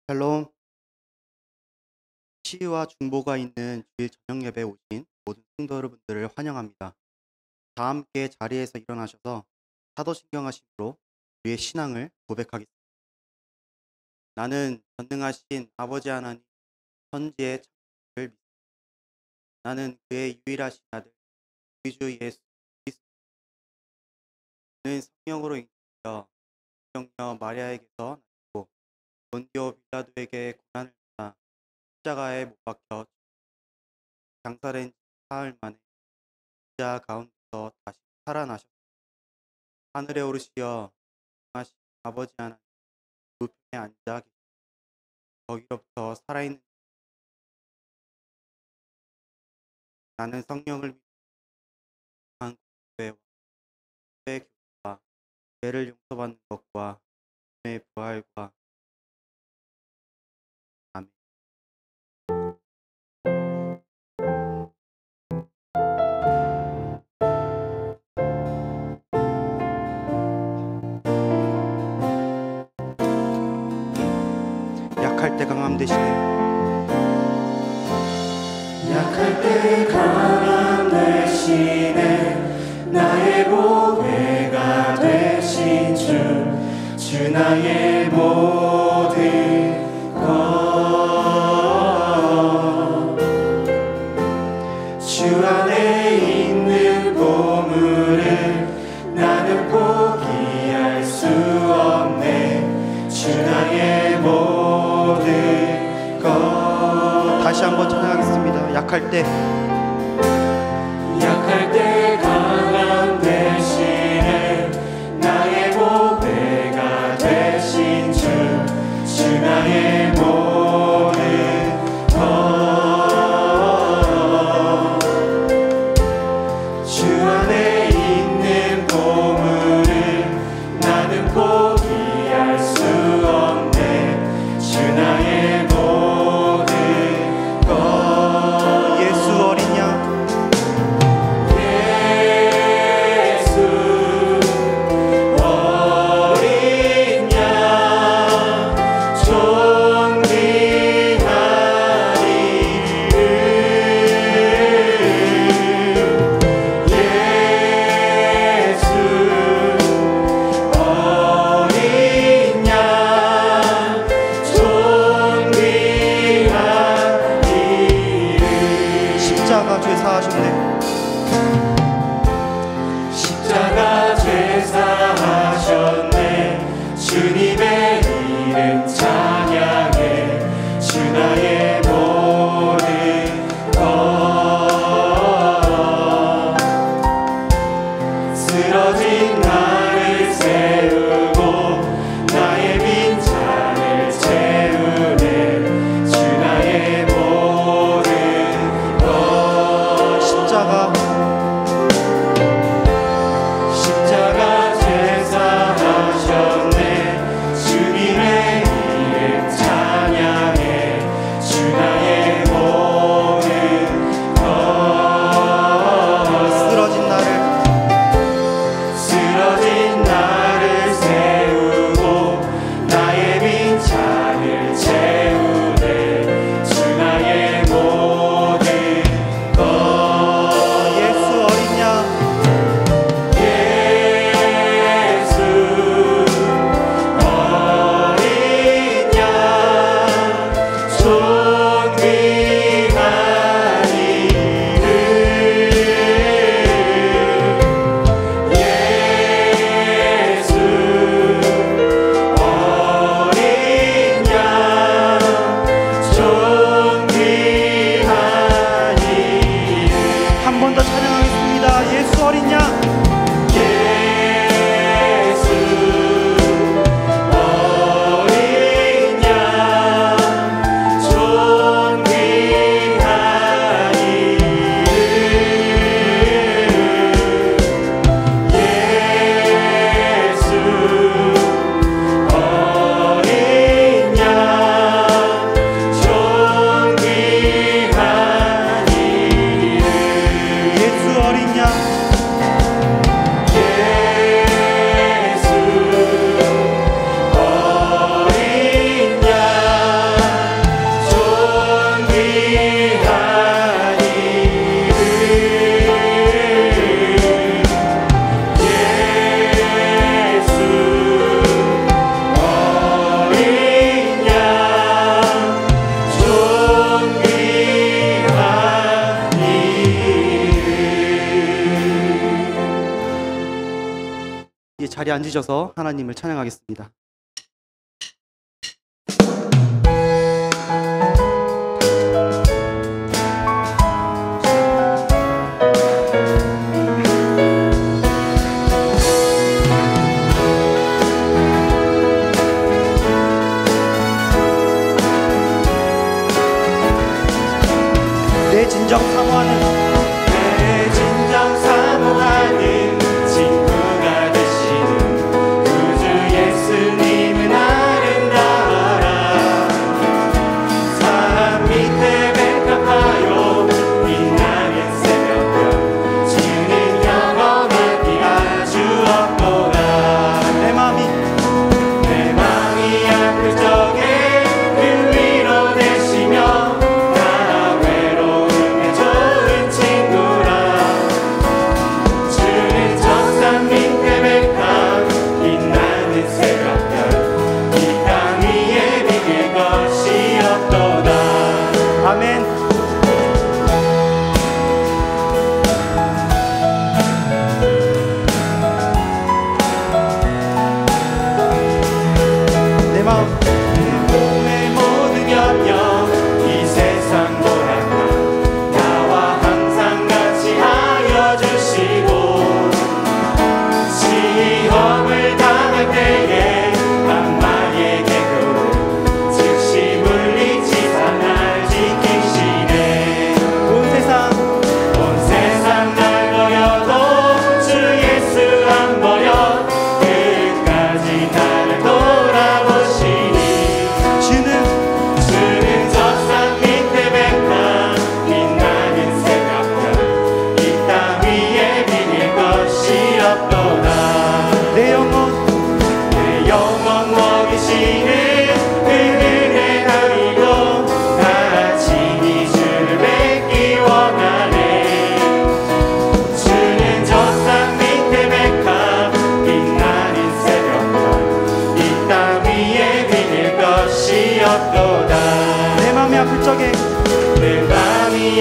샬롬. 시위와 중보가 있는 주일 저녁 예배에 오신 모든 성도 여러분들을 환영합니다. 다 함께 자리에서 일어나셔서 사도신경하심으로 우리의 신앙을 고백하겠습니다. 나는 전능하신 아버지 하나님 천지의 창조주를 믿습니다. 나는 그의 유일하신 아들 우리 주 예수 그리스도. 그는 성령으로 잉태되어 성녀 마리아에게서 낳고 본디오 빌라도에게 고난을 받아 십자가에 못 박혀 장사된 지 사흘 만에 십자 가운데서 다시 살아나셨습니다. 하늘에 오르시어 하신 아버지 하나님 우편에 앉아 계시고 거기로부터 살아있는 나는 성령을 믿는 교회와 교회의 교제와 죄를 용서받는 것과 몸의 부활과 아멘. 약할 때 강함 되시네. 약할 때 강함 되시네. 나의 보배가 되신 주 나의 모든 것. 주 안에 있는 보물을 나는 포기할 수 없네. 주 나의 모든 것. 다시 한번 찬양하겠습니다. 약할 때 강함 되시네. 나의 보배가 되신 주 나의 모든 것. 주 안에 있는 보물을 나는 포기할 수 없네. 주 나의 모든 것. 예수 어린 양 어린 양 자리에 앉으셔서 하나님을 찬양하겠습니다. 내 진정 사모하는 친구가 되시는 구주 예수님은 아름다워라. 사람 밑에 백합하여 빛나는 새벽별 주는 영원하기가 주었도다. 내 마음이 아플 적에 그 위로 되시며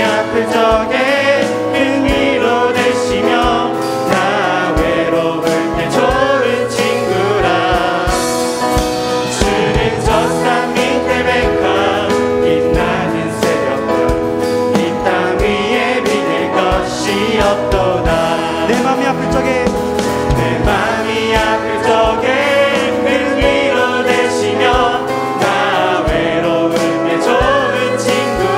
아플 적에 큰 위로 되시며 나 외로울 때 좋은 친구라. 주는 저 산 밑에 백합 빛나는 새벽별 이 땅 위에 비길 것이 없도다. 내 맘이 아플 적에 큰 위로 되시며 나 외로울 때 좋은 친구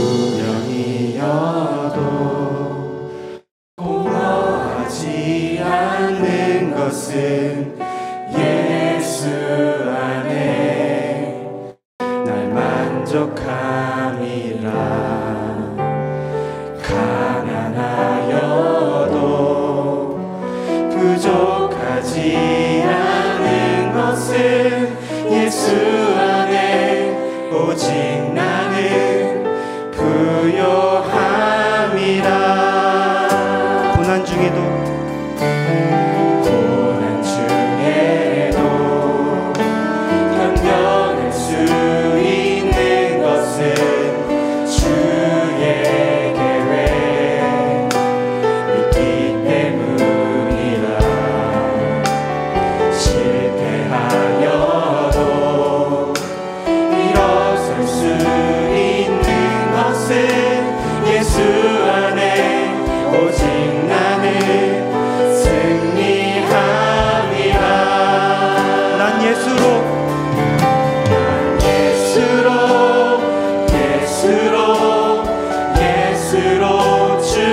우연이어도 공허하지 않는 것은 예수 안에 날 만족함이라. 가난하여도 부족하지 않은 것은 예수 안에 오직 나는 부요함이라. 고난 중에도 견뎌낼 수 있는 것은 주의 계획 믿기 때문이라. 실패하여도 일어설 수 있는 것은 예수 안에 오직 나는 승리함이라. 난 예수로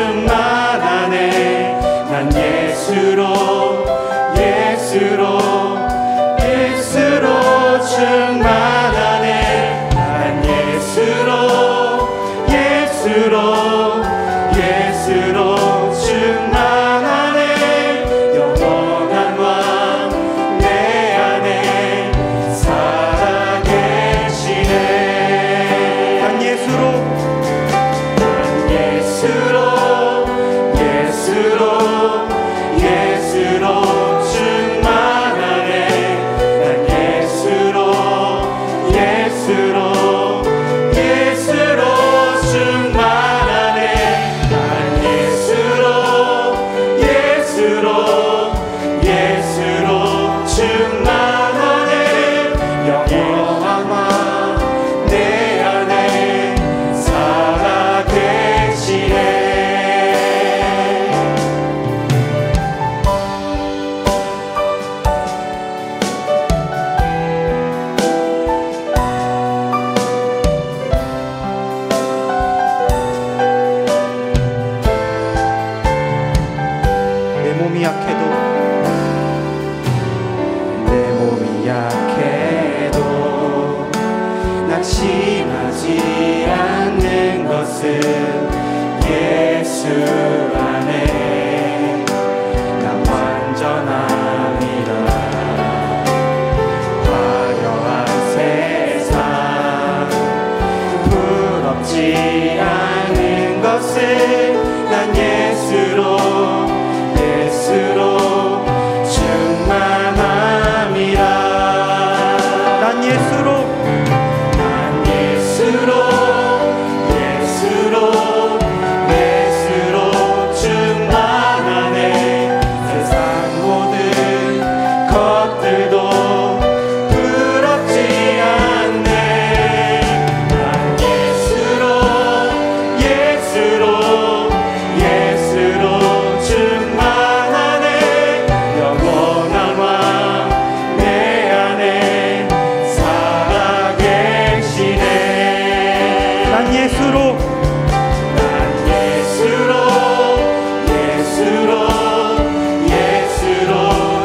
충만하네. 난 예수로 충만하네. 난 예수로 충만하네. 영원한 왕 내 안에 살아계시네. 난 예수로 충만하네. 난 예수로 충만하네. 난 예수로 충만하네. 영원한 왕 내 안에 살아계시네. 내 몸이 약해도 낙심하지 않는 것은 예수 안에 난 완전함이라. 화려한 세상 부럽지 않은 것은 난 예수로 충만함이라. 난 예수로 충만하네. 세상 모든 것들도 부럽지 않네. 난 예수로 충만하네. 영원한 왕 내 안에 살아계시네. 난 예수로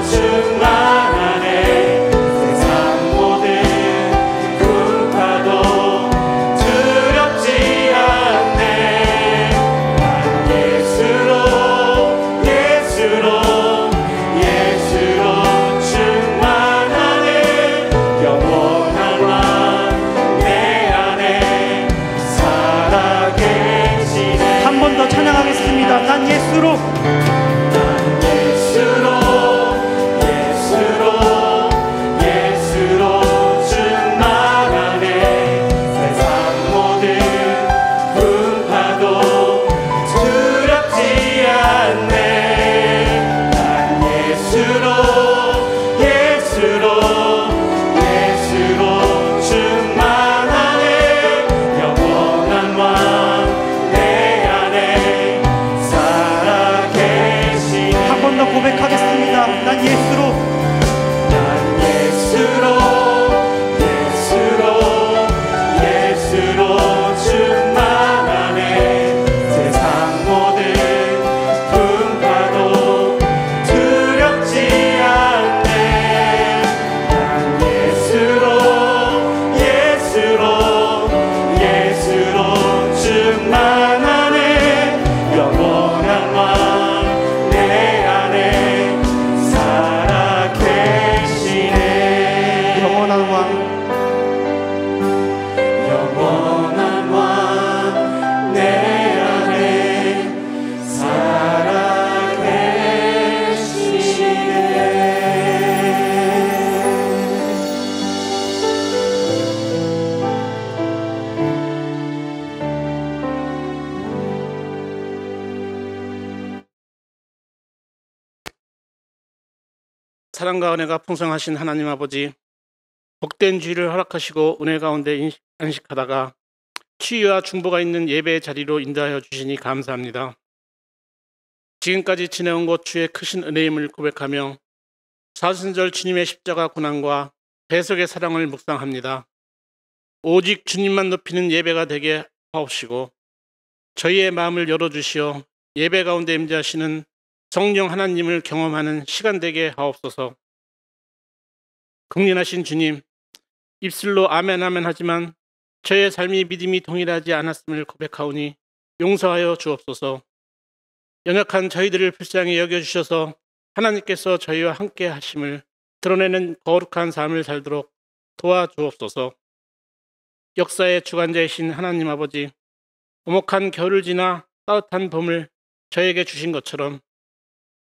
충만하네. 세상 모든 풍파도 두렵지 않네. 난 예수로 충만하네. 영원한 왕 내 안에 살아계시네. 한 번 더 찬양하겠습니다. 난 예수로 충만하네. 세상 모든 풍파도 두렵지 않네. 난 예수로 충만하네. 영원한 왕 내 안에 살아계시네. 사랑과 은혜가 풍성하신 하나님 아버지, 복된 주일을 허락하시고 은혜 가운데 안식하다가 치유와 중보가 있는 예배의 자리로 인도하여 주시니 감사합니다. 지금까지 지내온 것 주의 크신 은혜임을 고백하며 사순절 주님의 십자가 고난과 배석의 사랑을 묵상합니다. 오직 주님만 높이는 예배가 되게 하옵시고 저희의 마음을 열어주시어 예배 가운데 임재하시는 성령 하나님을 경험하는 시간 되게 하옵소서. 긍휼하신 주님, 입술로 아멘 아멘 하지만 저의 삶이 믿음이 동일하지 않았음을 고백하오니 용서하여 주옵소서. 연약한 저희들을 불쌍히 여겨주셔서 하나님께서 저희와 함께 하심을 드러내는 거룩한 삶을 살도록 도와주옵소서. 역사의 주관자이신 하나님 아버지, 오목한 겨울을 지나 따뜻한 봄을 저에게 주신 것처럼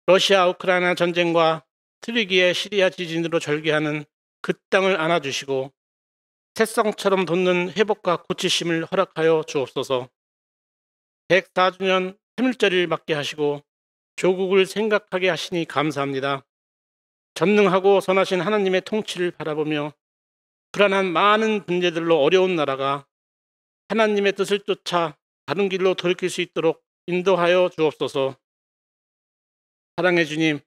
러시아 우크라이나 전쟁과 트르기의 시리아 지진으로 절개하는 그 땅을 안아주시고 새싹처럼 돋는 회복과 고치심을 허락하여 주옵소서. 104주년 해물절을 맞게 하시고 조국을 생각하게 하시니 감사합니다. 전능하고 선하신 하나님의 통치를 바라보며 불안한 많은 문제들로 어려운 나라가 하나님의 뜻을 쫓아 다른 길로 돌이킬 수 있도록 인도하여 주옵소서. 사랑의 주님,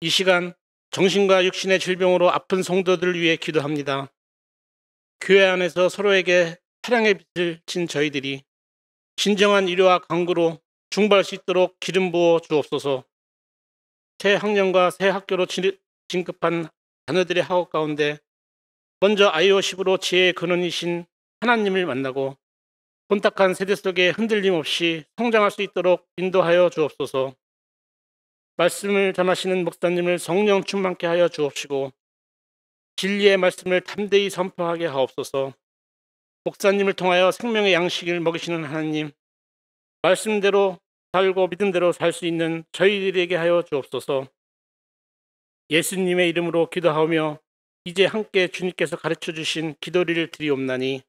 이 시간 정신과 육신의 질병으로 아픈 성도들을 위해 기도합니다. 교회 안에서 서로에게 사랑의 빛을 진 저희들이 진정한 위로와 강구로 중보할 수 있도록 기름 부어 주옵소서. 새 학년과 새 학교로 진급한 자녀들의 학업 가운데 먼저 아이오십으로 지혜의 근원이신 하나님을 만나고 혼탁한 세대 속에 흔들림 없이 성장할 수 있도록 인도하여 주옵소서. 말씀을 전하시는 목사님을 성령 충만케 하여 주옵시고 진리의 말씀을 담대히 선포하게 하옵소서. 목사님을 통하여 생명의 양식을 먹이시는 하나님, 말씀대로 살고 믿음대로 살 수 있는 저희들에게 하여 주옵소서. 예수님의 이름으로 기도하오며 이제 함께 주님께서 가르쳐 주신 기도를 드리옵나니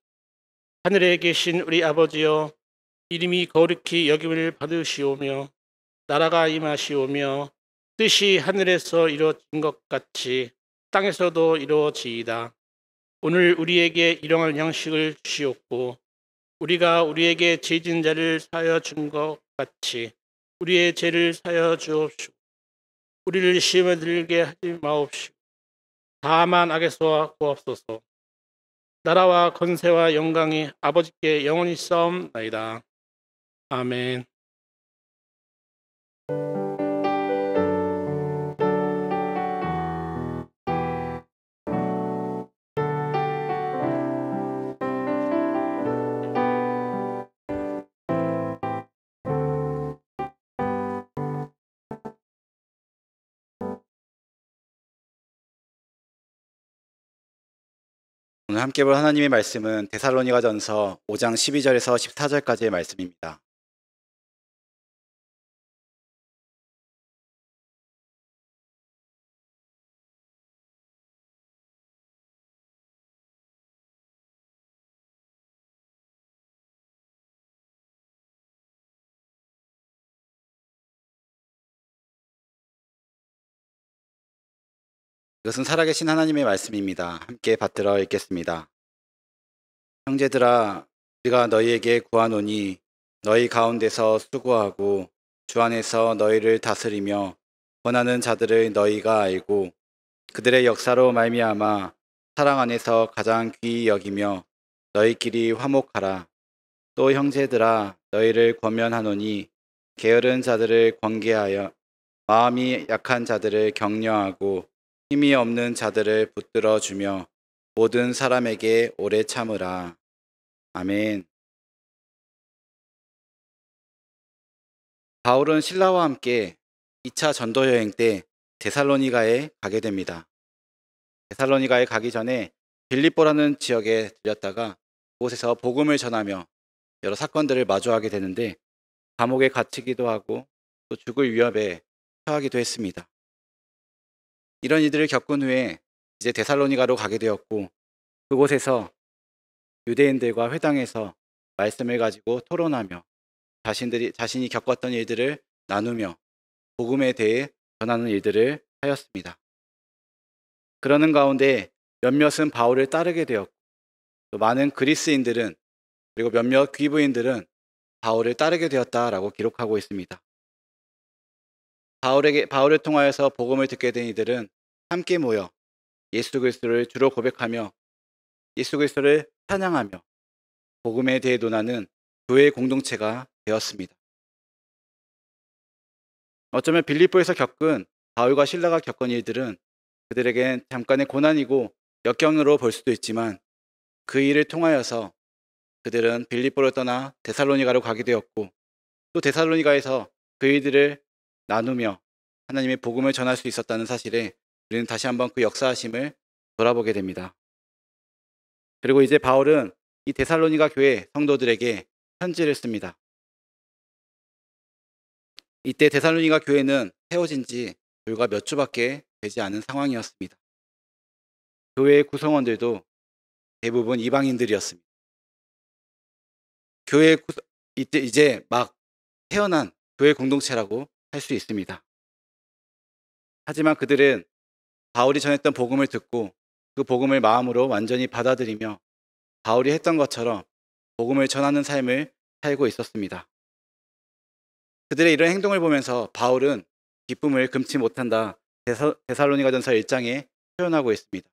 하늘에 계신 우리 아버지여, 이름이 거룩히 여김을 받으시오며 나라가 임하시오며 뜻이 하늘에서 이루어진 것 같이 땅에서도 이루어지이다. 오늘 우리에게 일용할 양식을 주시옵고 우리가 우리에게 죄 지은 자를 사하여 준 것 같이 우리의 죄를 사하여 주옵시고 우리를 시험에 들게 하지 마옵시고 다만 악에서 구하옵소서. 나라와 권세와 영광이 아버지께 영원히 싸움나이다. 아멘. 오늘 함께 볼 하나님의 말씀은 데살로니가전서 5장 12절에서 14절까지의 말씀입니다. 이것은 살아계신 하나님의 말씀입니다. 함께 받들어 읽겠습니다. 형제들아, 우리가 너희에게 구하노니 너희 가운데서 수고하고 주 안에서 너희를 다스리며 권하는 자들을 너희가 알고 그들의 역사로 말미암아 사랑 안에서 가장 귀히 여기며 너희끼리 화목하라. 또 형제들아, 너희를 권면하노니 게으른 자들을 권계하여 마음이 약한 자들을 격려하고 힘이 없는 자들을 붙들어 주며 모든 사람에게 오래 참으라. 아멘. 바울은 신라와 함께 2차 전도 여행 때 데살로니가에 가게 됩니다. 데살로니가에 가기 전에 빌립보라는 지역에 들렸다가 그곳에서 복음을 전하며 여러 사건들을 마주하게 되는데 감옥에 갇히기도 하고 또 죽을 위협에 처하기도 했습니다. 이런 일들을 겪은 후에 이제 데살로니가로 가게 되었고 그곳에서 유대인들과 회당에서 말씀을 가지고 토론하며 자신이 겪었던 일들을 나누며 복음에 대해 전하는 일들을 하였습니다. 그러는 가운데 몇몇은 바울을 따르게 되었고 또 많은 그리스인들은 그리고 몇몇 귀부인들은 바울을 따르게 되었다라고 기록하고 있습니다. 바울을 통하여서 복음을 듣게 된 이들은 함께 모여 예수 그리스도를 주로 고백하며 예수 그리스도를 찬양하며 복음에 대해 논하는 교회의 공동체가 되었습니다. 어쩌면 빌립보에서 겪은 바울과 실라가 겪은 일들은 그들에겐 잠깐의 고난이고 역경으로 볼 수도 있지만 그 일을 통하여서 그들은 빌립보를 떠나 데살로니가로 가게 되었고 또 데살로니가에서 그 일들을 나누며 하나님의 복음을 전할 수 있었다는 사실에 우리는 다시 한번 그 역사하심을 돌아보게 됩니다. 그리고 이제 바울은 이 데살로니가 교회 성도들에게 편지를 씁니다. 이때 데살로니가 교회는 세워진 지 불과 몇 주밖에 되지 않은 상황이었습니다. 교회의 구성원들도 대부분 이방인들이었습니다. 이때 이제 막 태어난 교회 공동체라고 할 수 있습니다. 하지만 그들은 바울이 전했던 복음을 듣고 그 복음을 마음으로 완전히 받아들이며 바울이 했던 것처럼 복음을 전하는 삶을 살고 있었습니다. 그들의 이런 행동을 보면서 바울은 기쁨을 금치 못한다. 데살로니가전서 1장에 표현하고 있습니다.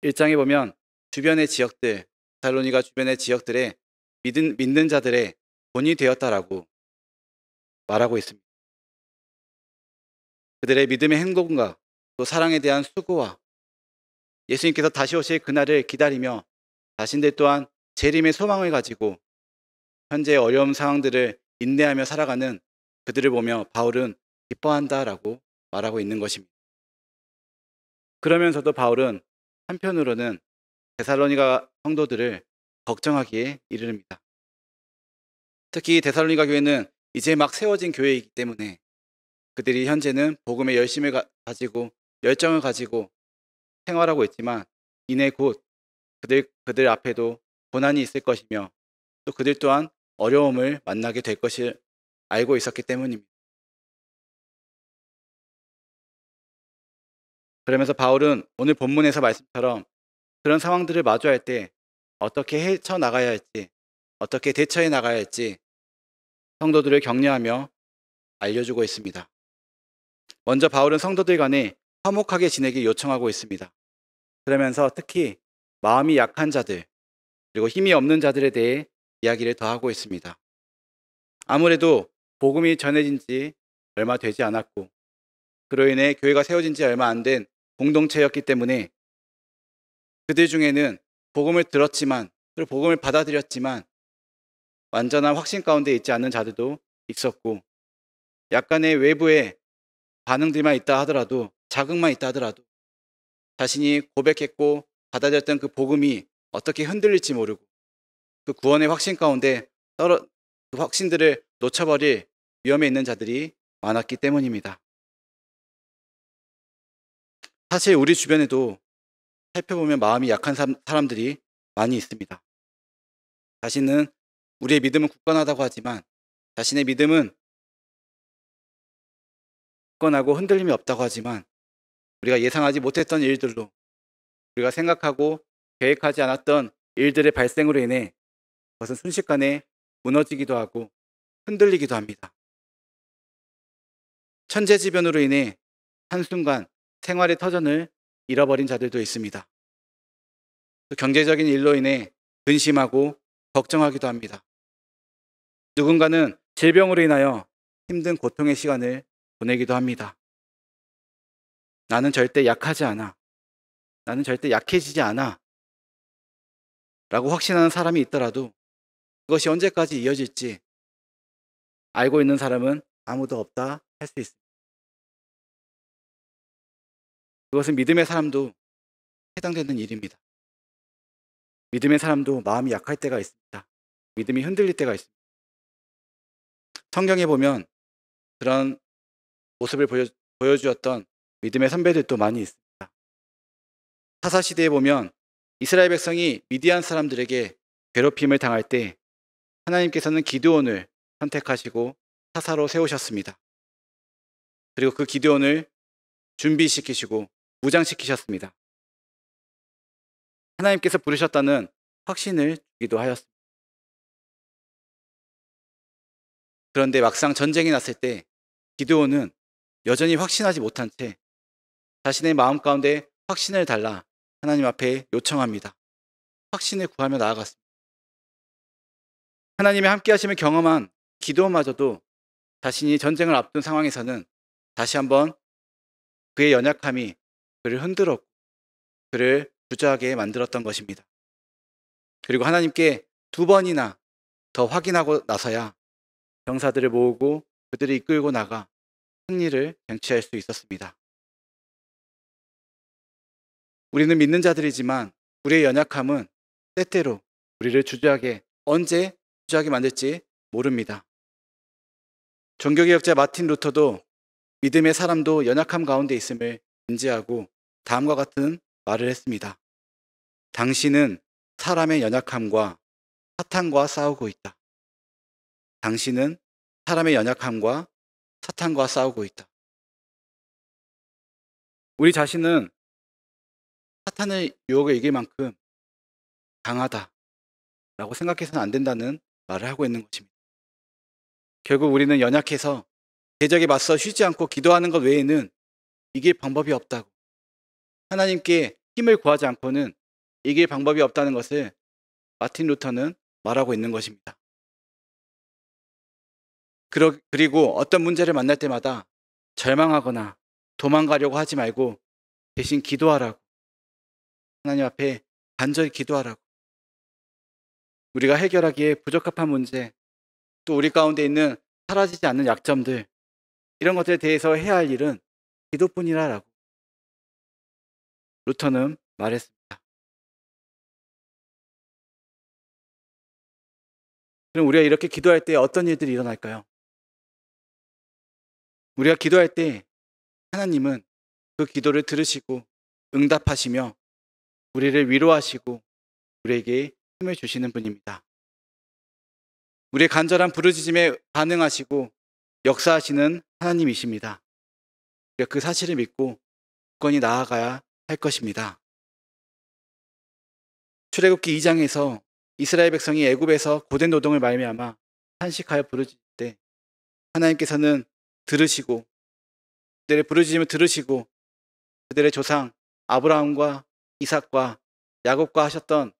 1장에 보면 주변의 지역들, 데살로니가 주변의 지역들에 믿는 자들의 본이 되었다라고 말하고 있습니다. 그들의 믿음의 행동과 또 사랑에 대한 수고와 예수님께서 다시 오실 그날을 기다리며 자신들 또한 재림의 소망을 가지고 현재의 어려운 상황들을 인내하며 살아가는 그들을 보며 바울은 기뻐한다라고 말하고 있는 것입니다. 그러면서도 바울은 한편으로는 데살로니가 성도들을 걱정하기에 이르릅니다. 특히 데살로니가 교회는 이제 막 세워진 교회이기 때문에 그들이 현재는 복음의 열심을 가지고 열정을 가지고 생활하고 있지만 이내 곧 그들 앞에도 고난이 있을 것이며 또 그들 또한 어려움을 만나게 될 것을 알고 있었기 때문입니다. 그러면서 바울은 오늘 본문에서 말씀처럼 그런 상황들을 마주할 때 어떻게 헤쳐나가야 할지, 어떻게 대처해 나가야 할지 성도들을 격려하며 알려주고 있습니다. 먼저 바울은 성도들 간에 화목하게 지내기 요청하고 있습니다. 그러면서 특히 마음이 약한 자들, 그리고 힘이 없는 자들에 대해 이야기를 더하고 있습니다. 아무래도 복음이 전해진 지 얼마 되지 않았고 그로 인해 교회가 세워진 지 얼마 안 된 공동체였기 때문에 그들 중에는 복음을 들었지만 그리고 복음을 받아들였지만 완전한 확신 가운데 있지 않는 자들도 있었고 약간의 외부의 반응들만 있다 하더라도 자극만 있다 하더라도 자신이 고백했고 받아들였던 그 복음이 어떻게 흔들릴지 모르고 그 구원의 확신 가운데 그 확신들을 놓쳐버릴 위험에 있는 자들이 많았기 때문입니다. 사실 우리 주변에도 살펴보면 마음이 약한 사람들이 많이 있습니다. 자신은 우리의 믿음은 굳건하다고 하지만 자신의 믿음은 굳건하고 흔들림이 없다고 하지만 우리가 예상하지 못했던 일들로 우리가 생각하고 계획하지 않았던 일들의 발생으로 인해 그것은 순식간에 무너지기도 하고 흔들리기도 합니다. 천재지변으로 인해 한순간 생활의 터전을 잃어버린 자들도 있습니다. 또 경제적인 일로 인해 근심하고 걱정하기도 합니다. 누군가는 질병으로 인하여 힘든 고통의 시간을 보내기도 합니다. 나는 절대 약하지 않아. 나는 절대 약해지지 않아. 라고 확신하는 사람이 있더라도 그것이 언제까지 이어질지 알고 있는 사람은 아무도 없다 할 수 있습니다. 그것은 믿음의 사람도 해당되는 일입니다. 믿음의 사람도 마음이 약할 때가 있습니다. 믿음이 흔들릴 때가 있습니다. 성경에 보면 그런 모습을 보여주었던 믿음의 선배들도 많이 있습니다. 사사시대에 보면 이스라엘 백성이 미디안 사람들에게 괴롭힘을 당할 때 하나님께서는 기드온을 선택하시고 사사로 세우셨습니다. 그리고 그 기드온을 준비시키시고 무장시키셨습니다. 하나님께서 부르셨다는 확신을 주기도 하였습니다. 그런데 막상 전쟁이 났을 때 기드온은 여전히 확신하지 못한 채 자신의 마음 가운데 확신을 달라 하나님 앞에 요청합니다. 확신을 구하며 나아갔습니다. 하나님의 함께 하심을 경험한 기드온마저도 자신이 전쟁을 앞둔 상황에서는 다시 한번 그의 연약함이 그를 흔들었고 그를 주저하게 만들었던 것입니다. 그리고 하나님께 2번이나 더 확인하고 나서야 병사들을 모으고 그들을 이끌고 나가 승리를 쟁취할 수 있었습니다. 우리는 믿는 자들이지만 우리의 연약함은 때때로 우리를 언제 주저하게 만들지 모릅니다. 종교개혁자 마틴 루터도 믿음의 사람도 연약함 가운데 있음을 인지하고 다음과 같은 말을 했습니다. 당신은 사람의 연약함과 사탄과 싸우고 있다. 당신은 사람의 연약함과 사탄과 싸우고 있다. 우리 자신은 사탄의 유혹을 이길 만큼 강하다라고 생각해서는 안 된다는 말을 하고 있는 것입니다. 결국 우리는 연약해서 대적에 맞서 쉬지 않고 기도하는 것 외에는 이길 방법이 없다고, 하나님께 힘을 구하지 않고는 이길 방법이 없다는 것을 마틴 루터는 말하고 있는 것입니다. 그리고 어떤 문제를 만날 때마다 절망하거나 도망가려고 하지 말고 대신 기도하라고, 하나님 앞에 간절히 기도하라고. 우리가 해결하기에 부적합한 문제, 또 우리 가운데 있는 사라지지 않는 약점들, 이런 것들에 대해서 해야 할 일은 기도뿐이라고 루터는 말했습니다. 그럼 우리가 이렇게 기도할 때 어떤 일들이 일어날까요? 우리가 기도할 때 하나님은 그 기도를 들으시고 응답하시며 우리를 위로하시고 우리에게 힘을 주시는 분입니다. 우리의 간절한 부르짖음에 반응하시고 역사하시는 하나님이십니다. 우리가 그 사실을 믿고 굳건히 나아가야 할 것입니다. 출애굽기 2장에서 이스라엘 백성이 애굽에서 고된 노동을 말미암아 탄식하여 부르짖을 때 하나님께서는 들으시고 그들의 부르짖음을 들으시고 그들의 조상 아브라함과 이삭과 야곱과 하셨던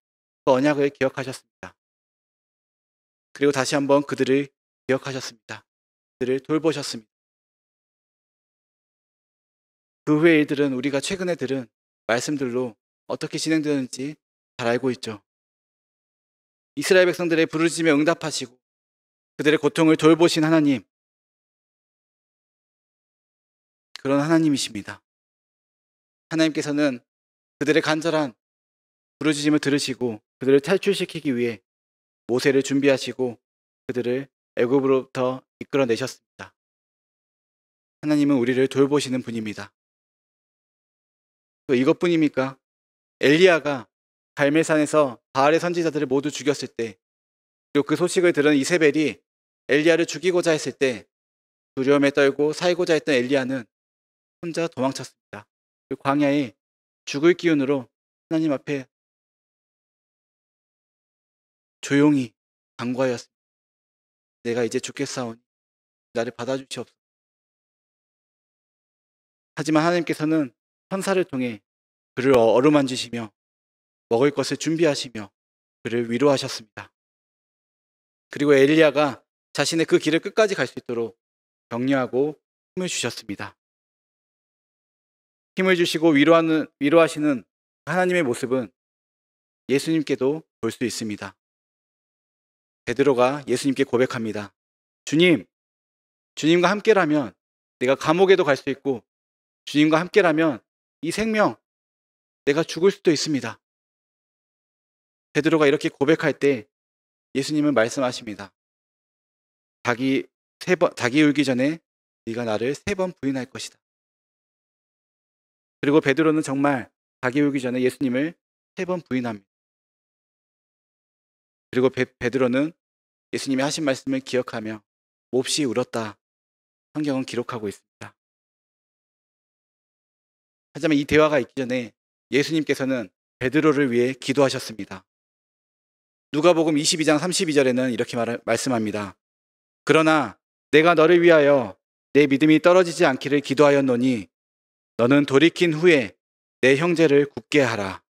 그 언약을 기억하셨습니다. 그리고 다시 한번 그들을 기억하셨습니다. 그들을 돌보셨습니다. 그 후의 일들은 우리가 최근에 들은 말씀들로 어떻게 진행되는지 잘 알고 있죠. 이스라엘 백성들의 부르짖음에 응답하시고 그들의 고통을 돌보신 하나님, 그런 하나님이십니다. 하나님께서는 그들의 간절한 부르짖음을 들으시고 그들을 탈출시키기 위해 모세를 준비하시고 그들을 애굽으로부터 이끌어내셨습니다. 하나님은 우리를 돌보시는 분입니다. 또 이것뿐입니까? 엘리야가 갈멜산에서 바알의 선지자들을 모두 죽였을 때, 그리고 그 소식을 들은 이세벨이 엘리야를 죽이고자 했을 때 두려움에 떨고 살고자 했던 엘리야는 혼자 도망쳤습니다. 그 광야에 죽을 기운으로 하나님 앞에 조용히 간구하였습니다. 내가 이제 죽겠사오니 나를 받아주시옵소서. 하지만 하나님께서는 천사를 통해 그를 어루만지시며 먹을 것을 준비하시며 그를 위로하셨습니다. 그리고 엘리야가 자신의 그 길을 끝까지 갈 수 있도록 격려하고 힘을 주셨습니다. 힘을 주시고 위로하시는 하나님의 모습은 예수님께도 볼 수 있습니다. 베드로가 예수님께 고백합니다. 주님과 함께라면 내가 감옥에도 갈 수 있고 주님과 함께라면 이 생명 내가 죽을 수도 있습니다. 베드로가 이렇게 고백할 때 예수님은 말씀하십니다. 닭이 울기 전에 네가 나를 3번 부인할 것이다. 그리고 베드로는 정말 닭이 울기 전에 예수님을 3번 부인합니다. 그리고 베드로는 예수님이 하신 말씀을 기억하며 몹시 울었다. 성경은 기록하고 있습니다. 하지만 이 대화가 있기 전에 예수님께서는 베드로를 위해 기도하셨습니다. 누가복음 22장 32절에는 이렇게 말씀합니다. 그러나 내가 너를 위하여 내 믿음이 떨어지지 않기를 기도하였노니 너는 돌이킨 후에 내 형제를 굳게 하라.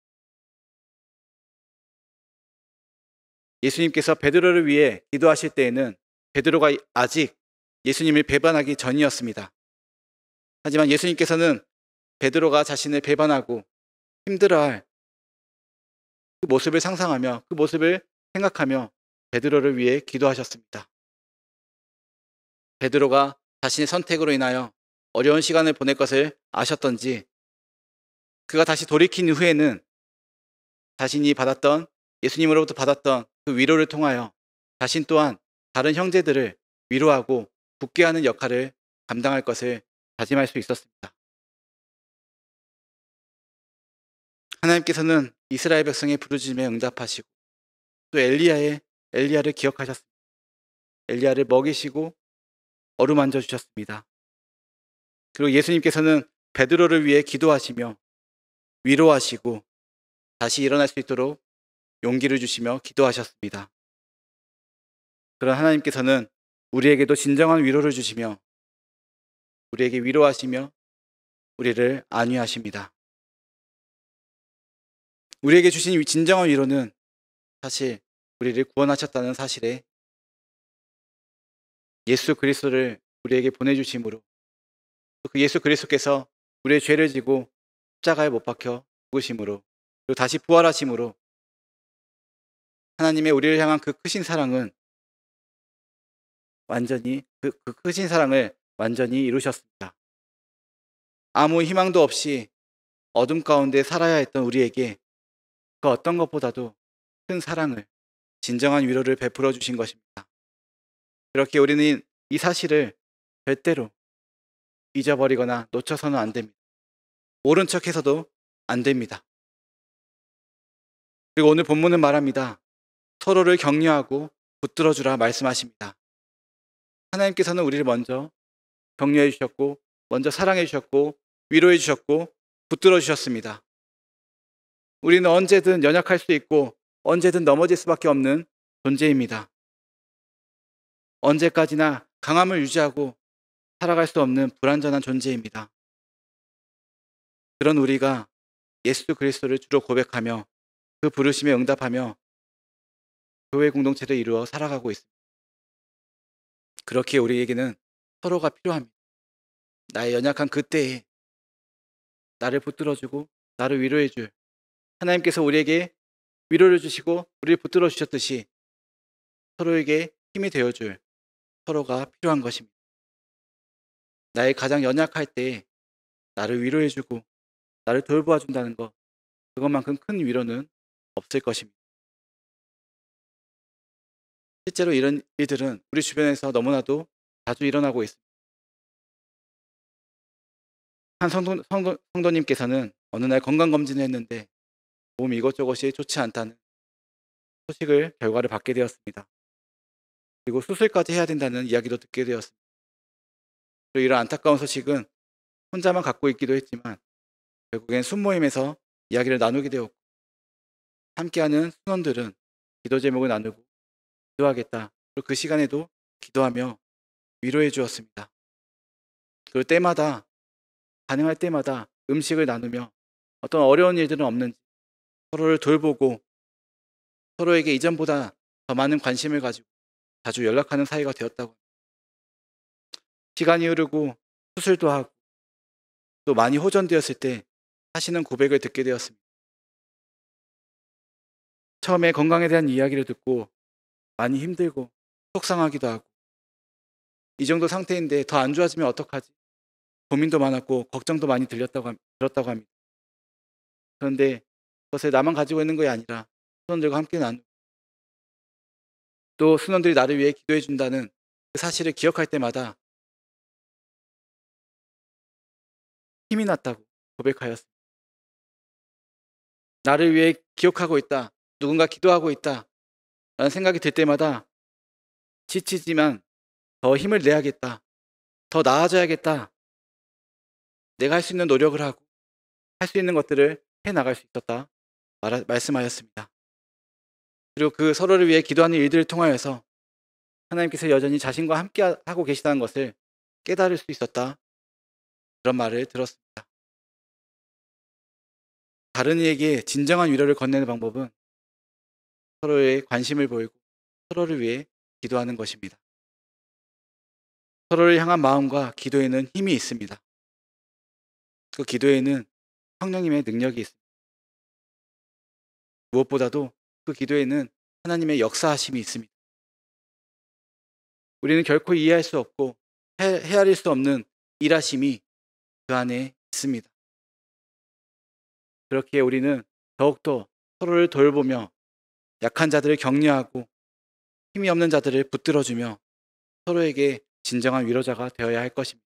예수님께서 베드로를 위해 기도하실 때에는 베드로가 아직 예수님을 배반하기 전이었습니다. 하지만 예수님께서는 베드로가 자신을 배반하고 힘들어할 그 모습을 상상하며 그 모습을 생각하며 베드로를 위해 기도하셨습니다. 베드로가 자신의 선택으로 인하여 어려운 시간을 보낼 것을 아셨던지 그가 다시 돌이킨 후에는 자신이 받았던 예수님으로부터 받았던 그 위로를 통하여 자신 또한 다른 형제들을 위로하고 굳게 하는 역할을 감당할 것을 다짐할 수 있었습니다. 하나님께서는 이스라엘 백성의 부르짖음에 응답하시고 또 엘리야를 기억하셨습니다. 엘리야를 먹이시고 어루만져 주셨습니다. 그리고 예수님께서는 베드로를 위해 기도하시며 위로하시고 다시 일어날 수 있도록 용기를 주시며 기도하셨습니다. 그런 하나님께서는 우리에게도 진정한 위로를 주시며 우리에게 위로하시며 우리를 안위하십니다. 우리에게 주신 진정한 위로는 사실 우리를 구원하셨다는 사실에 예수 그리스도를 우리에게 보내주심으로 그 예수 그리스도께서 우리의 죄를 지고 십자가에 못 박혀 죽으심으로 그리고 다시 부활하심으로 하나님의 우리를 향한 그 크신 사랑은 완전히 그 크신 사랑을 완전히 이루셨습니다. 아무 희망도 없이 어둠 가운데 살아야 했던 우리에게 그 어떤 것보다도 큰 사랑을 진정한 위로를 베풀어 주신 것입니다. 그렇게 우리는 이 사실을 절대로 잊어버리거나 놓쳐서는 안 됩니다. 모른 척해서도 안 됩니다. 그리고 오늘 본문은 말합니다. 서로를 격려하고 붙들어 주라 말씀하십니다. 하나님께서는 우리를 먼저 격려해 주셨고 먼저 사랑해 주셨고 위로해 주셨고 붙들어 주셨습니다. 우리는 언제든 연약할 수 있고 언제든 넘어질 수밖에 없는 존재입니다. 언제까지나 강함을 유지하고 살아갈 수 없는 불완전한 존재입니다. 그런 우리가 예수 그리스도를 주로 고백하며 그 부르심에 응답하며 교회 공동체를 이루어 살아가고 있습니다. 그렇게 우리에게는 서로가 필요합니다. 나의 연약한 그때에 나를 붙들어주고 나를 위로해줄 하나님께서 우리에게 위로를 주시고 우리를 붙들어 주셨듯이 서로에게 힘이 되어줄 서로가 필요한 것입니다. 나의 가장 연약할 때에 나를 위로해주고 나를 돌보아준다는 것, 그것만큼 큰 위로는 없을 것입니다. 실제로 이런 일들은 우리 주변에서 너무나도 자주 일어나고 있습니다. 한 성도님께서는 어느 날 건강검진을 했는데 몸 이것저것이 좋지 않다는 결과를 받게 되었습니다. 그리고 수술까지 해야 된다는 이야기도 듣게 되었습니다. 그리고 이런 안타까운 소식은 혼자만 갖고 있기도 했지만 결국엔 순모임에서 이야기를 나누게 되었고 함께하는 순원들은 기도 제목을 나누고 기도하겠다. 그리고 그 시간에도 기도하며 위로해 주었습니다. 그리고 때마다 가능할 때마다 음식을 나누며 어떤 어려운 일들은 없는지 서로를 돌보고 서로에게 이전보다 더 많은 관심을 가지고 자주 연락하는 사이가 되었다고 합니다. 시간이 흐르고 수술도 하고 또 많이 호전되었을 때 하시는 고백을 듣게 되었습니다. 처음에 건강에 대한 이야기를 듣고 많이 힘들고 속상하기도 하고 이 정도 상태인데 더 안 좋아지면 어떡하지? 고민도 많았고 걱정도 많이 들었다고 합니다. 그런데 그것을 나만 가지고 있는 것이 아니라 순원들과 함께 나누고 또 순원들이 나를 위해 기도해 준다는 그 사실을 기억할 때마다 힘이 났다고 고백하였습니다. 나를 위해 기억하고 있다. 누군가 기도하고 있다. 라는 생각이 들 때마다 지치지만 더 힘을 내야겠다. 더 나아져야겠다. 내가 할 수 있는 노력을 하고 할 수 있는 것들을 해 나갈 수 있었다 말씀하셨습니다. 그리고 그 서로를 위해 기도하는 일들을 통하여서 하나님께서 여전히 자신과 함께 하고 계시다는 것을 깨달을 수 있었다, 그런 말을 들었습니다. 다른 이에게 진정한 위로를 건네는 방법은 서로의 관심을 보이고 서로를 위해 기도하는 것입니다. 서로를 향한 마음과 기도에는 힘이 있습니다. 그 기도에는 성령님의 능력이 있습니다. 무엇보다도 그 기도에는 하나님의 역사하심이 있습니다. 우리는 결코 이해할 수 없고 헤아릴 수 없는 일하심이 그 안에 있습니다. 그렇기에 우리는 더욱더 서로를 돌보며 약한 자들을 격려하고 힘이 없는 자들을 붙들어주며 서로에게 진정한 위로자가 되어야 할 것입니다.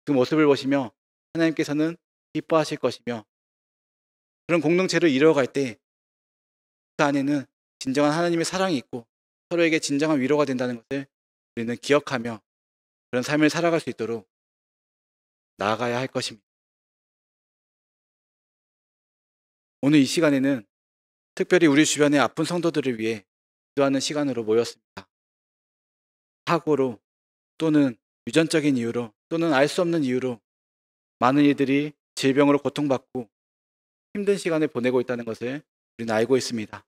그 모습을 보시며 하나님께서는 기뻐하실 것이며, 그런 공동체를 이루어갈 때 그 안에는 진정한 하나님의 사랑이 있고 서로에게 진정한 위로가 된다는 것을 우리는 기억하며 그런 삶을 살아갈 수 있도록 나아가야 할 것입니다. 오늘 이 시간에는 특별히 우리 주변의 아픈 성도들을 위해 기도하는 시간으로 모였습니다. 사고로 또는 유전적인 이유로 또는 알 수 없는 이유로 많은 이들이 질병으로 고통받고 힘든 시간을 보내고 있다는 것을 우리는 알고 있습니다.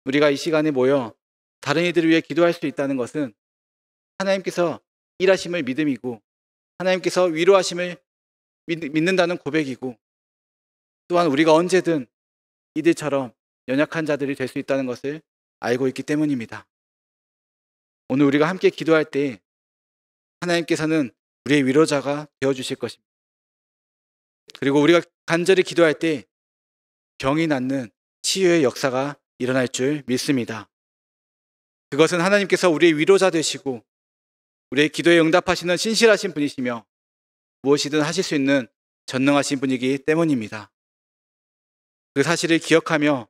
우리가 이 시간에 모여 다른 이들을 위해 기도할 수 있다는 것은 하나님께서 일하심을 믿음이고 하나님께서 위로하심을 믿는다는 고백이고, 또한 우리가 언제든 이들처럼 연약한 자들이 될 수 있다는 것을 알고 있기 때문입니다. 오늘 우리가 함께 기도할 때 하나님께서는 우리의 위로자가 되어주실 것입니다. 그리고 우리가 간절히 기도할 때 병이 낫는 치유의 역사가 일어날 줄 믿습니다. 그것은 하나님께서 우리의 위로자 되시고 우리의 기도에 응답하시는 신실하신 분이시며 무엇이든 하실 수 있는 전능하신 분이기 때문입니다. 그 사실을 기억하며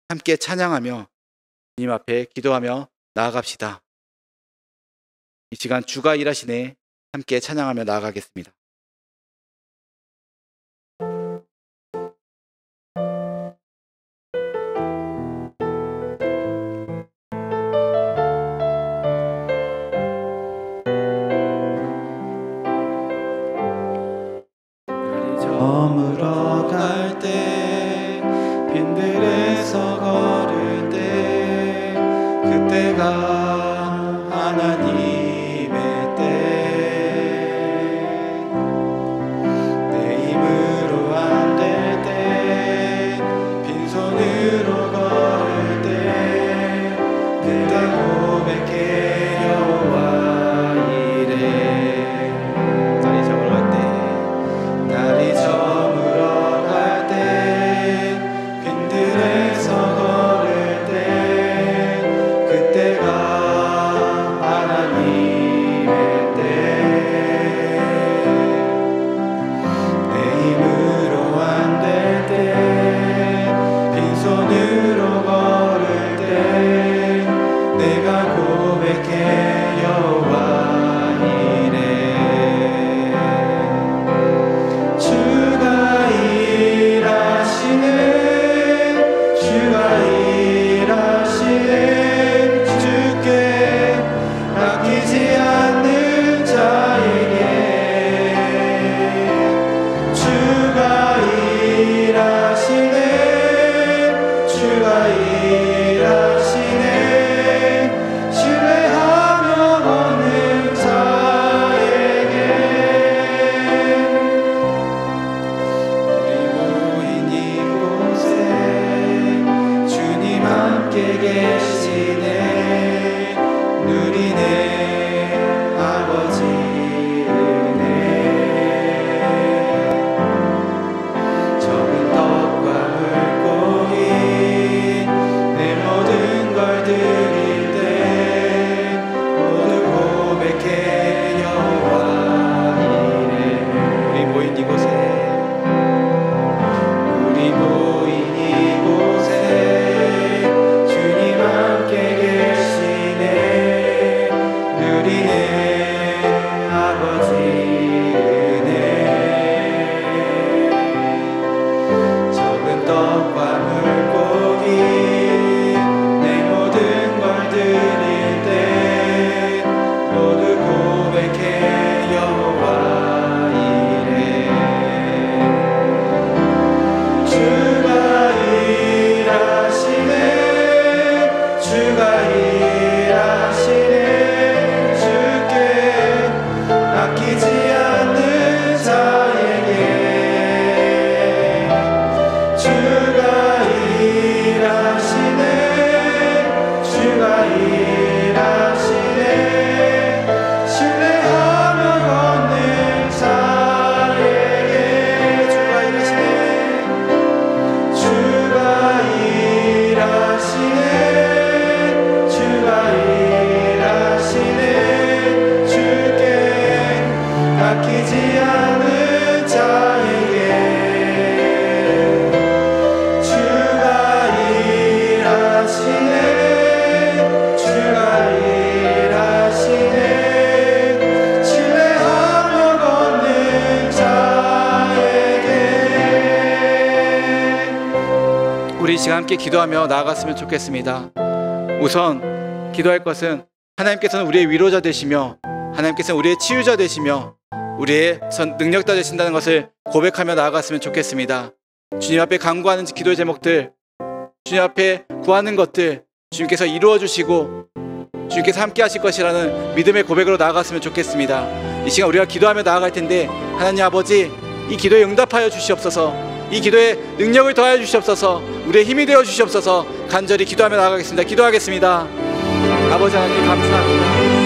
함께 찬양하며 주님 앞에 기도하며 나아갑시다. 이 시간 주가 일하시네 함께 찬양하며 나아가겠습니다. 저물어 갈 때 빈들에서 걸을 때 그때가 하나님의 때, 내 힘으로 안 될 때 빈손으로 걸을 때 그때 고백해 여호와 이래. 날이 저물어 갈 때, 날이 저물어 갈 때 빈들에서 걸을 때 그때가 하나님의 때, 내 힘으로 안 될 때 빈손으로 걸을 때 내가 고백해 여호와 이래. 주가 일하시네, 주가 일하시네, 주께 아끼지 않는 자에게 주가 일하시네, 주가 일하시네, 신뢰하며 시간 함께 기도하며 나아갔으면 좋겠습니다. 우선 기도할 것은 하나님께서는 우리의 위로자 되시며 하나님께서는 우리의 치유자 되시며 우리의 능력자 되신다는 것을 고백하며 나아갔으면 좋겠습니다. 주님 앞에 간구하는 기도의 제목들, 주님 앞에 구하는 것들 주님께서 이루어 주시고 주님께서 함께 하실 것이라는 믿음의 고백으로 나아갔으면 좋겠습니다. 이 시간 우리가 기도하며 나아갈 텐데 하나님 아버지, 이 기도에 응답하여 주시옵소서, 이 기도에 능력을 더하여 주시옵소서, 우리의 힘이 되어 주시옵소서. 간절히 기도하며 나아가겠습니다. 기도하겠습니다. 아버지 하나님 감사합니다.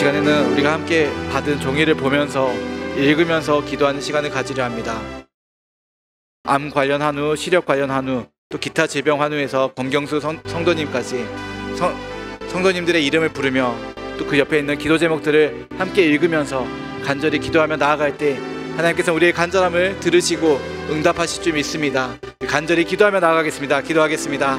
시간에는 우리가 함께 받은 종이를 보면서 읽으면서 기도하는 시간을 가지려 합니다. 암 관련 한우, 시력 관련 한우, 또 기타 질병 한우에서 권경수 성도님까지 성도님들의 이름을 부르며 또 그 옆에 있는 기도 제목들을 함께 읽으면서 간절히 기도하며 나아갈 때 하나님께서 우리의 간절함을 들으시고 응답하실 줄 믿습니다. 간절히 기도하며 나아가겠습니다. 기도하겠습니다.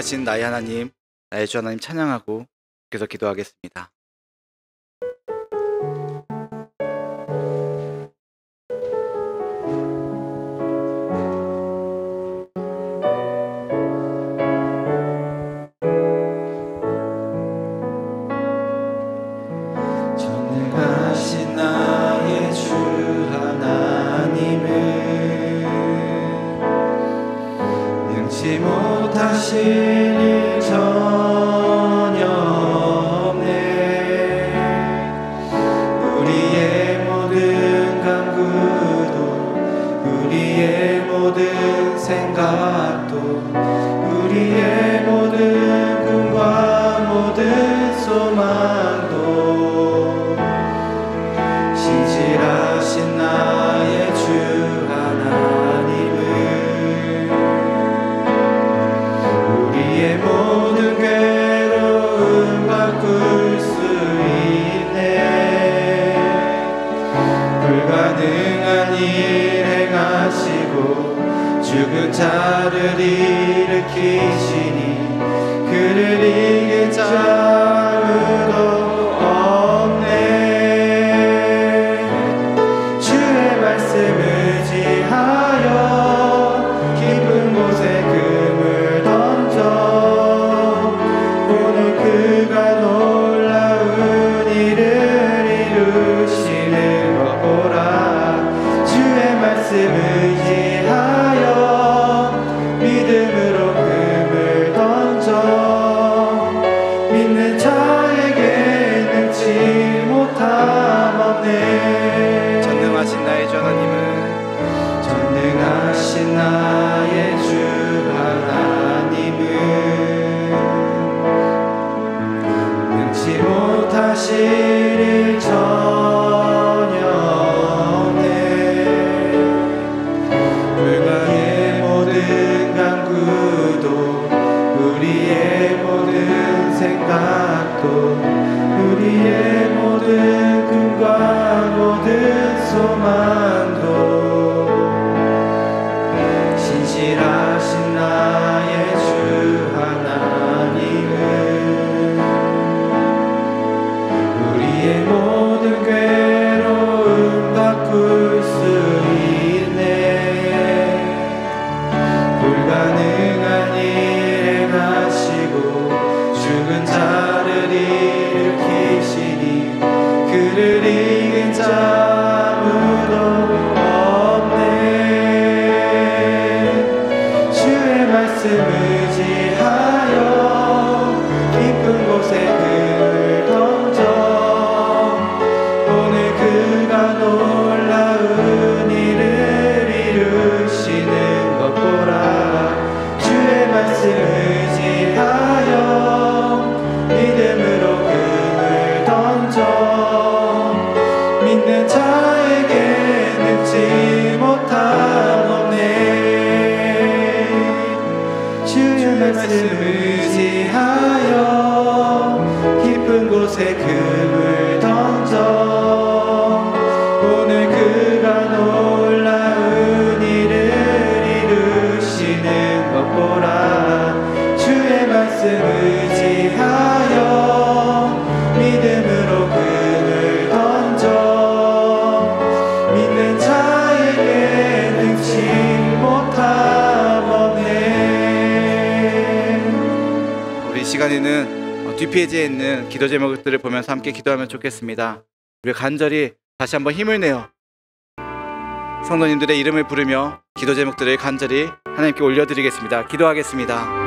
전능하신 나의 하나님, 나의 주 하나님 찬양하고 계속 기도하겠습니다. 전능하신 나의 주 하나님은 능치 못하실 일 전혀 없네. 우리의 모든 간구도 우리의 모든 생각도 우리의 모든 꿈과 모든 소망도 신실하신 나의 주 하나님은 우리의 모든 괴로움 바꿀 수 있네. 불가능한 일 행하시고 죽은 자를 일으키시니 그를 이길 자 아무도 없네. 주의 말씀 의지하여 깊은 곳에 금을 던져 오늘 그가 놀라운 일을 이루시는 것 보라. 주의 말씀 의지하여 믿음으로 금을 던져 믿는 자에게 능치 못함 없네. 전능하신 나의 주 하나님은 전능하신 나의 주 하나님은 능치 못하실 일 전혀 없네. 불가의 모든 간구도 우리의 모든 생각도 우리의 모든 꿈과 모든 소망도 신실하신 나의 주 하나님은 우리의 모든 괴로움 바꿀 수 있네. 불가능한 일 행하시고 죽은 자를 일으키시니 그를 이긴 자 아무도 없네. 주의 말씀 의지하여 깊은 곳에 금을 던져 오늘 그가 놀라운 일을 이루시는 것 보라. 주의 말씀 의지하여 믿음으로 금을 던져 믿는 자에게 능치 못함 없네. 주의 말씀 의지하여 깊은 곳에 금을 던져 오늘 그가 놀라운 일을 이루시는 것 보라. 주의 말씀 의지하여 믿음으로 금을 던져 믿는 자에게 능치 못함 없네. 우리 시간에는 뒷페이지에 있는 기도 제목들을 보면서 함께 기도하면 좋겠습니다. 우리 간절히 다시 한번 힘을 내어 성도님들의 이름을 부르며 기도 제목들을 간절히 하나님께 올려드리겠습니다. 기도하겠습니다.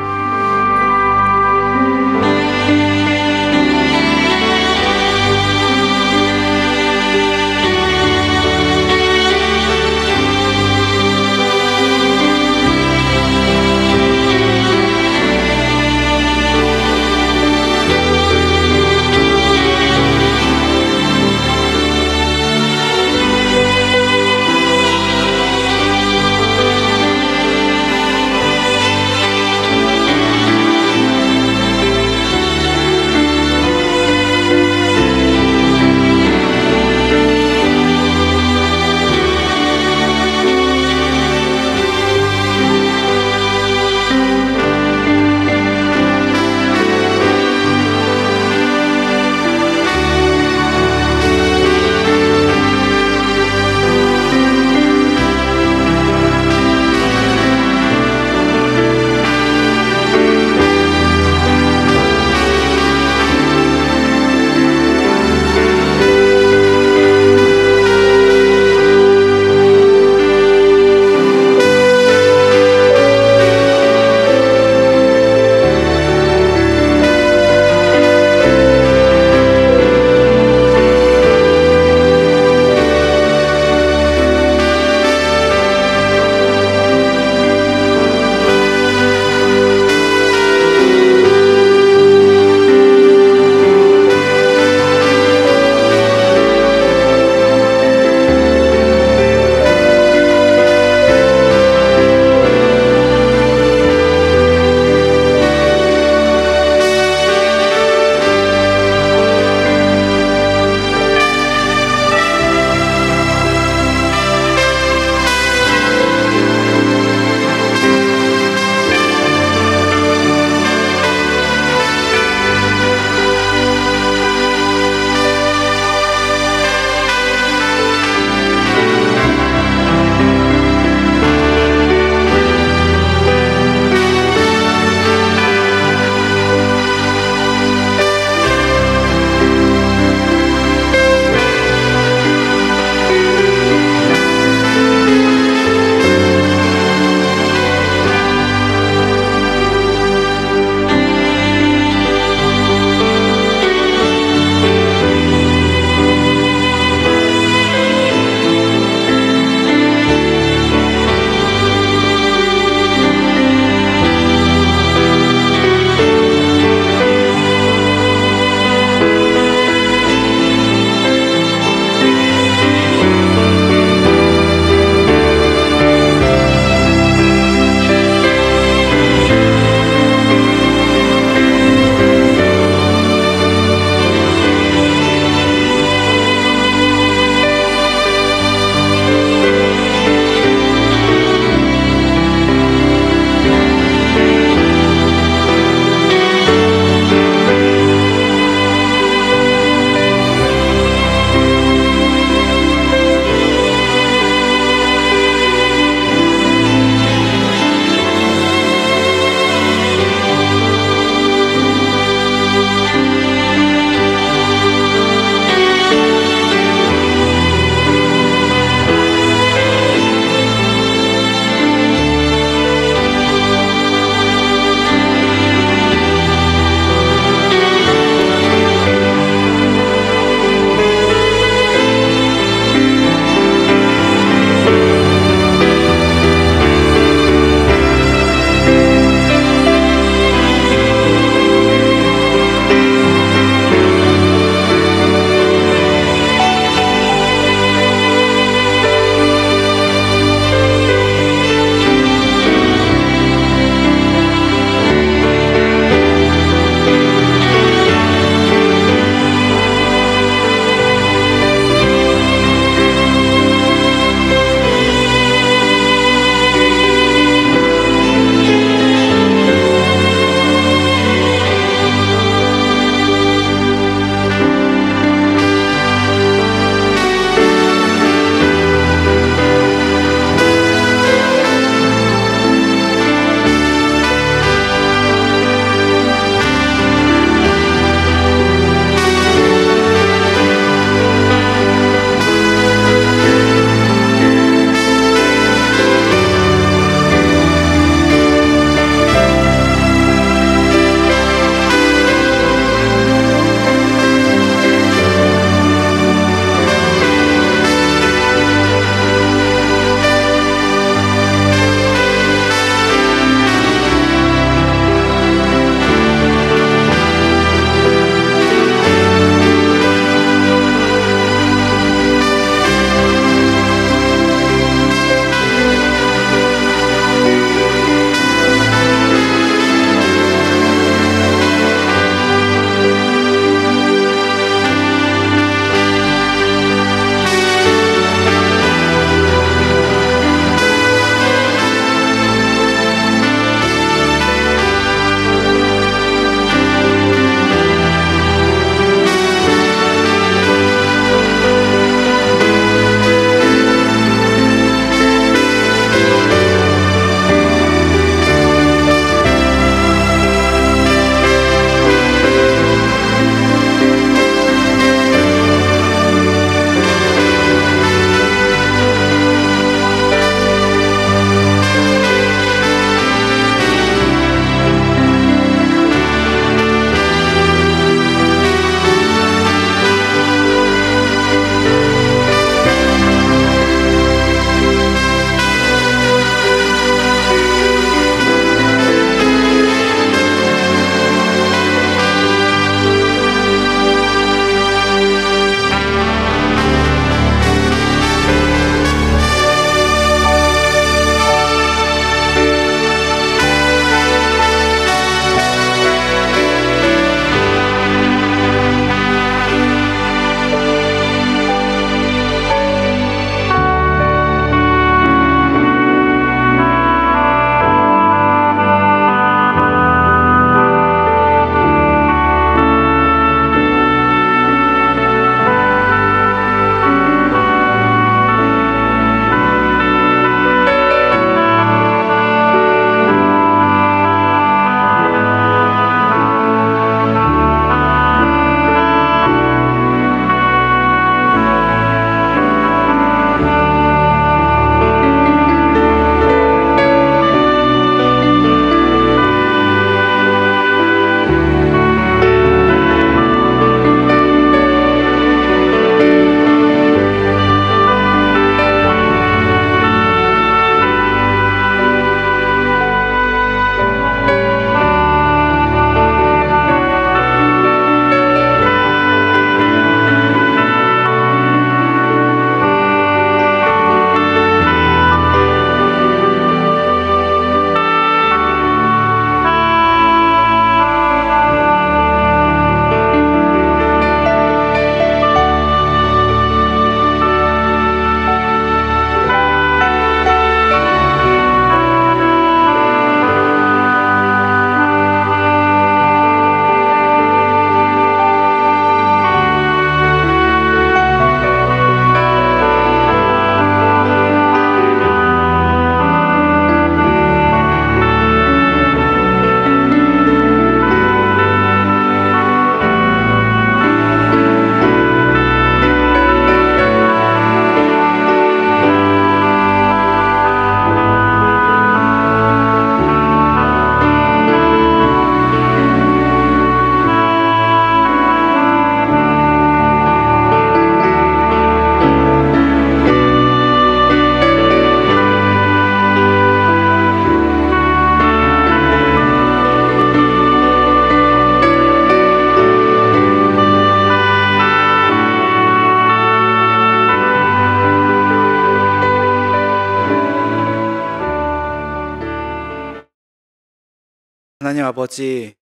하나님 아버지,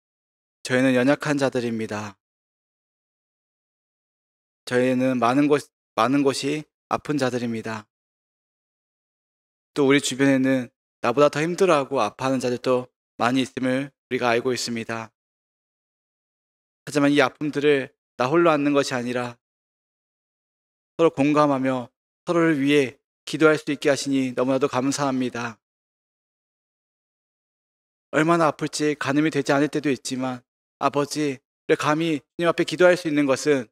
저희는 연약한 자들입니다. 저희는 많은 곳이 아픈 자들입니다. 또 우리 주변에는 나보다 더 힘들어하고 아파하는 자들도 많이 있음을 우리가 알고 있습니다. 하지만 이 아픔들을 나 홀로 안는 것이 아니라 서로 공감하며 서로를 위해 기도할 수 있게 하시니 너무나도 감사합니다. 얼마나 아플지 가늠이 되지 않을 때도 있지만 아버지, 우리가 감히 주님 앞에 기도할 수 있는 것은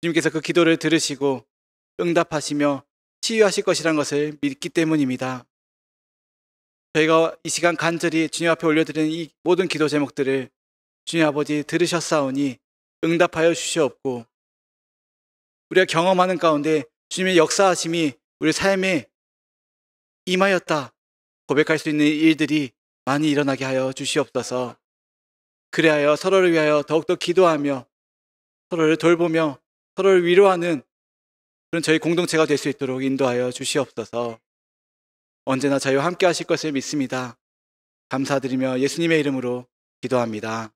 주님께서 그 기도를 들으시고 응답하시며 치유하실 것이라는 것을 믿기 때문입니다. 저희가 이 시간 간절히 주님 앞에 올려드리는 이 모든 기도 제목들을 주님 아버지 들으셨사오니 응답하여 주시옵고, 우리가 경험하는 가운데 주님의 역사하심이 우리 삶에 임하였다 고백할 수 있는 일들이 많이 일어나게 하여 주시옵소서. 그리하여 서로를 위하여 더욱더 기도하며 서로를 돌보며 서로를 위로하는 그런 저희 공동체가 될 수 있도록 인도하여 주시옵소서. 언제나 저희와 함께 하실 것을 믿습니다. 감사드리며 예수님의 이름으로 기도합니다.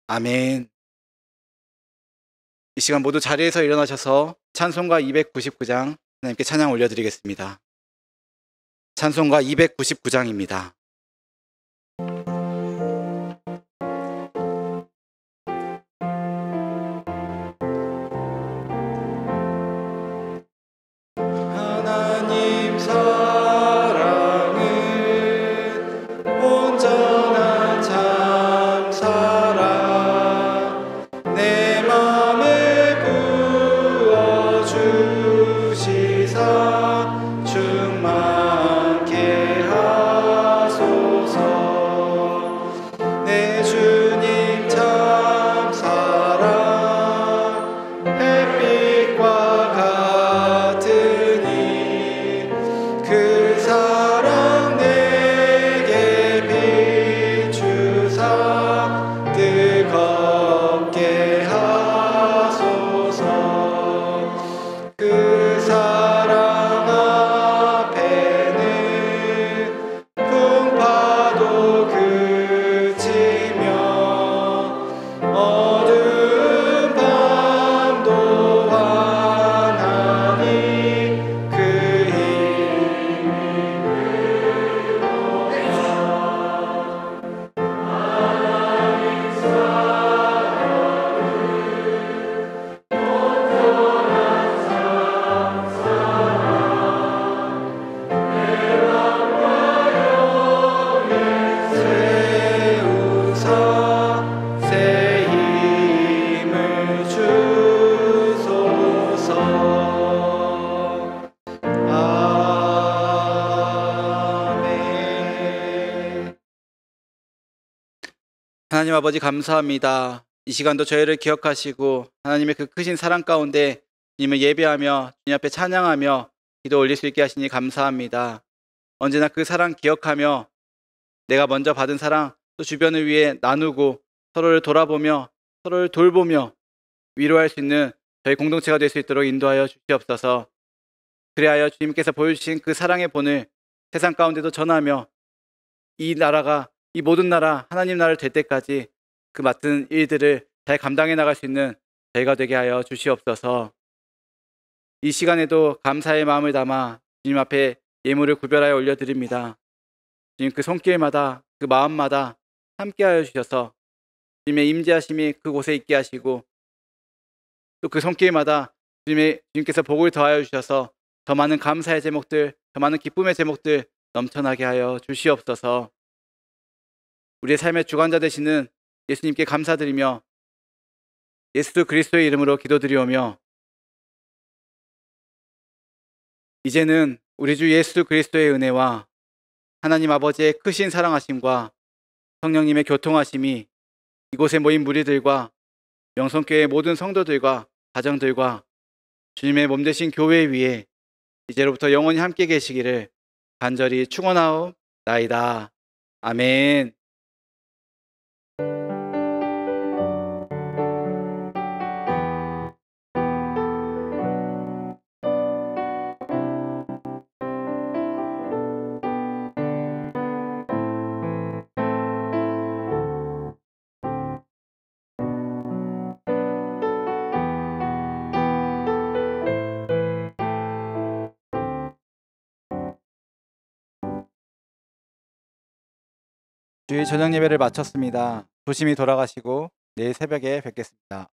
아멘. 이 시간 모두 자리에서 일어나셔서 찬송가 299장 하나님께 찬양 올려드리겠습니다. 찬송가 299장입니다. 하나님 사랑은 온전한 참 사랑, 내 맘에 부어주시사 충만케 하소서. 내 주님 참 사랑, 햇빛과 같으니 그 사랑 내게 비추사 뜨겁게 하소서. 그 사랑 앞에는 풍파도 그치며 어두운 밤도 환하니 그 세우사 새 힘을 주소서. 아멘. 하나님 아버지 감사합니다. 이 시간도 저희를 기억하시고 하나님의 그 크신 사랑 가운데 주님을 예배하며 주님 앞에 찬양하며 기도 올릴 수 있게 하시니 감사합니다. 언제나 그 사랑 기억하며 내가 먼저 받은 사랑 또 주변을 위해 나누고 서로를 돌아보며 서로를 돌보며 위로할 수 있는 저희 공동체가 될 수 있도록 인도하여 주시옵소서. 그리하여 주님께서 보여주신 그 사랑의 본을 세상 가운데도 전하며 이 나라가, 이 모든 나라 하나님 나라를 될 때까지 그 맡은 일들을 잘 감당해 나갈 수 있는 저희가 되게 하여 주시옵소서. 이 시간에도 감사의 마음을 담아 주님 앞에 예물을 구별하여 올려드립니다. 주님 그 손길마다 그 마음마다 함께하여 주셔서 주님의 임재하심이 그곳에 있게 하시고 또 그 손길마다 주님께서 복을 더하여 주셔서 더 많은 감사의 제목들, 더 많은 기쁨의 제목들 넘쳐나게 하여 주시옵소서. 우리의 삶의 주관자 되시는 예수님께 감사드리며 예수 그리스도의 이름으로 기도드리오며, 이제는 우리 주 예수 그리스도의 은혜와 하나님 아버지의 크신 사랑하심과 성령님의 교통하심이 이곳에 모인 무리들과 명성교회의 모든 성도들과 가정들과 주님의 몸되신 교회 위에 이제로부터 영원히 함께 계시기를 간절히 축원하옵나이다. 아멘. 주일 저녁 예배를 마쳤습니다. 조심히 돌아가시고 내일 새벽에 뵙겠습니다.